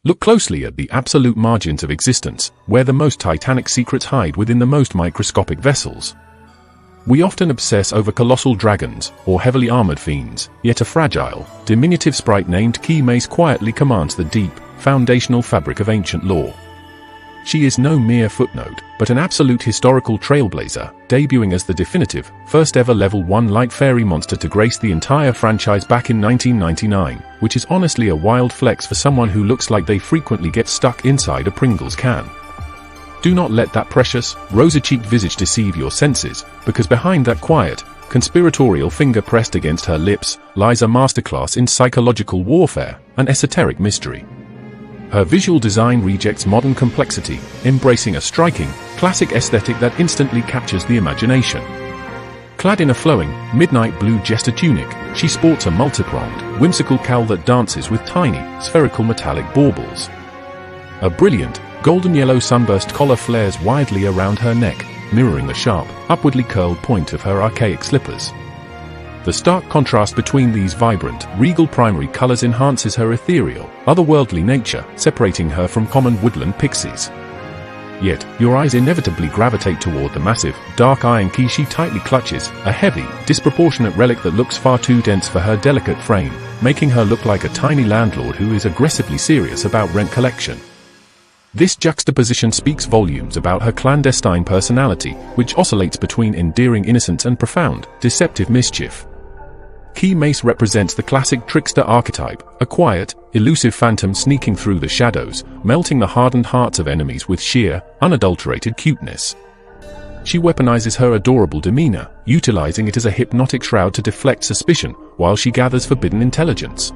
Look closely at the absolute margins of existence, where the most titanic secrets hide within the most microscopic vessels. We often obsess over colossal dragons, or heavily armored fiends, yet a fragile, diminutive sprite named Mace quietly commands the deep, foundational fabric of ancient lore. She is no mere footnote, but an absolute historical trailblazer, debuting as the definitive, first-ever Level 1 light fairy monster to grace the entire franchise back in 1999, which is honestly a wild flex for someone who looks like they frequently get stuck inside a Pringles can. Do not let that precious, rosy-cheeked visage deceive your senses, because behind that quiet, conspiratorial finger pressed against her lips lies a masterclass in psychological warfare, an esoteric mystery. Her visual design rejects modern complexity, embracing a striking, classic aesthetic that instantly captures the imagination. Clad in a flowing, midnight blue jester tunic, she sports a multi-pronged, whimsical cowl that dances with tiny, spherical metallic baubles. A brilliant, golden-yellow sunburst collar flares widely around her neck, mirroring the sharp, upwardly curled point of her archaic slippers. The stark contrast between these vibrant, regal primary colors enhances her ethereal, otherworldly nature, separating her from common woodland pixies. Yet, your eyes inevitably gravitate toward the massive, dark iron key she tightly clutches, a heavy, disproportionate relic that looks far too dense for her delicate frame, making her look like a tiny landlord who is aggressively serious about rent collection. This juxtaposition speaks volumes about her clandestine personality, which oscillates between endearing innocence and profound, deceptive mischief. Mace represents the classic trickster archetype, a quiet, elusive phantom sneaking through the shadows, melting the hardened hearts of enemies with sheer, unadulterated cuteness. She weaponizes her adorable demeanor, utilizing it as a hypnotic shroud to deflect suspicion, while she gathers forbidden intelligence.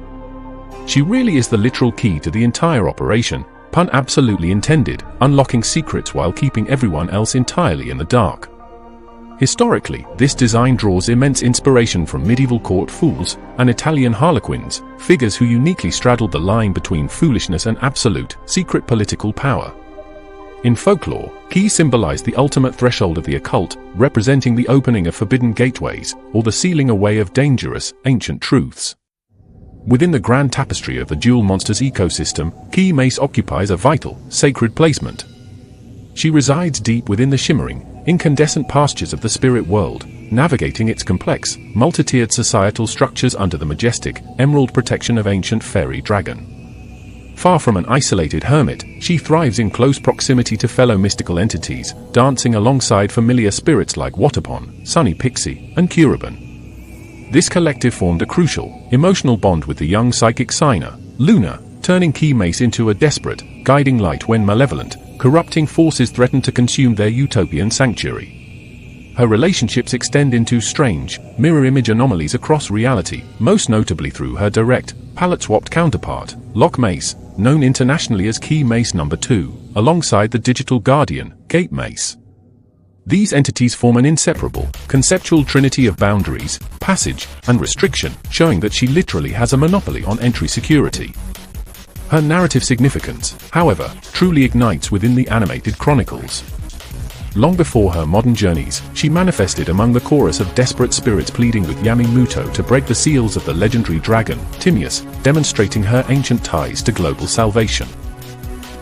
She really is the literal key to the entire operation, pun absolutely intended, unlocking secrets while keeping everyone else entirely in the dark. Historically, this design draws immense inspiration from medieval court fools and Italian harlequins, figures who uniquely straddled the line between foolishness and absolute, secret political power. In folklore, keys symbolize the ultimate threshold of the occult, representing the opening of forbidden gateways, or the sealing away of dangerous, ancient truths. Within the grand tapestry of the dual monsters ecosystem, Mace occupies a vital, sacred placement. She resides deep within the shimmering, incandescent pastures of the spirit world, navigating its complex, multi-tiered societal structures under the majestic, emerald protection of ancient fairy dragon. Far from an isolated hermit, she thrives in close proximity to fellow mystical entities, dancing alongside familiar spirits like Watapon, Sunny Pixie, and Curaban. This collective formed a crucial, emotional bond with the young psychic signer, Luna, turning Mace into a desperate, guiding light when malevolent, corrupting forces threaten to consume their utopian sanctuary. Her relationships extend into strange, mirror-image anomalies across reality, most notably through her direct, palette-swapped counterpart, Mace, known internationally as Mace No. 2, alongside the digital guardian, Mace. These entities form an inseparable, conceptual trinity of boundaries, passage, and restriction, showing that she literally has a monopoly on entry security. Her narrative significance, however, truly ignites within the animated chronicles. Long before her modern journeys, she manifested among the chorus of desperate spirits pleading with Yamamoto to break the seals of the legendary dragon, Timaeus, demonstrating her ancient ties to global salvation.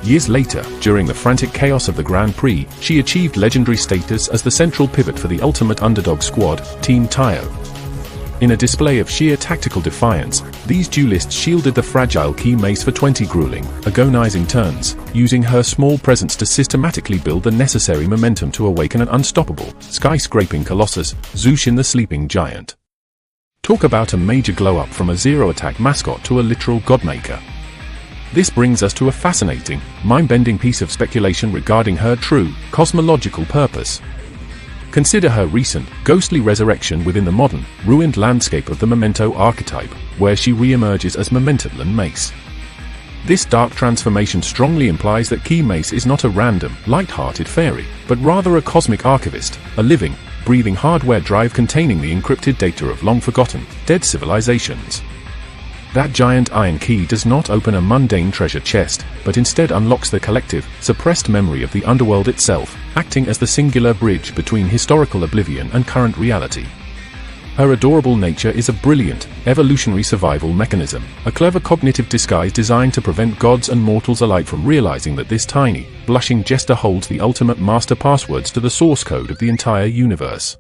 Years later, during the frantic chaos of the Grand Prix, she achieved legendary status as the central pivot for the ultimate underdog squad, Team Taio. In a display of sheer tactical defiance, these duelists shielded the fragile Mace for 20 grueling, agonizing turns, using her small presence to systematically build the necessary momentum to awaken an unstoppable, skyscraping colossus, Zushin the Sleeping Giant. Talk about a major glow-up from a zero-attack mascot to a literal godmaker. This brings us to a fascinating, mind-bending piece of speculation regarding her true, cosmological purpose. Consider her recent, ghostly resurrection within the modern, ruined landscape of the Memento archetype, where she re-emerges as malevolent Mace. This dark transformation strongly implies that Mace is not a random, light-hearted fairy, but rather a cosmic archivist, a living, breathing hardware drive containing the encrypted data of long-forgotten, dead civilizations. That giant iron key does not open a mundane treasure chest, but instead unlocks the collective, suppressed memory of the underworld itself, acting as the singular bridge between historical oblivion and current reality. Her adorable nature is a brilliant, evolutionary survival mechanism, a clever cognitive disguise designed to prevent gods and mortals alike from realizing that this tiny, blushing jester holds the ultimate master passwords to the source code of the entire universe.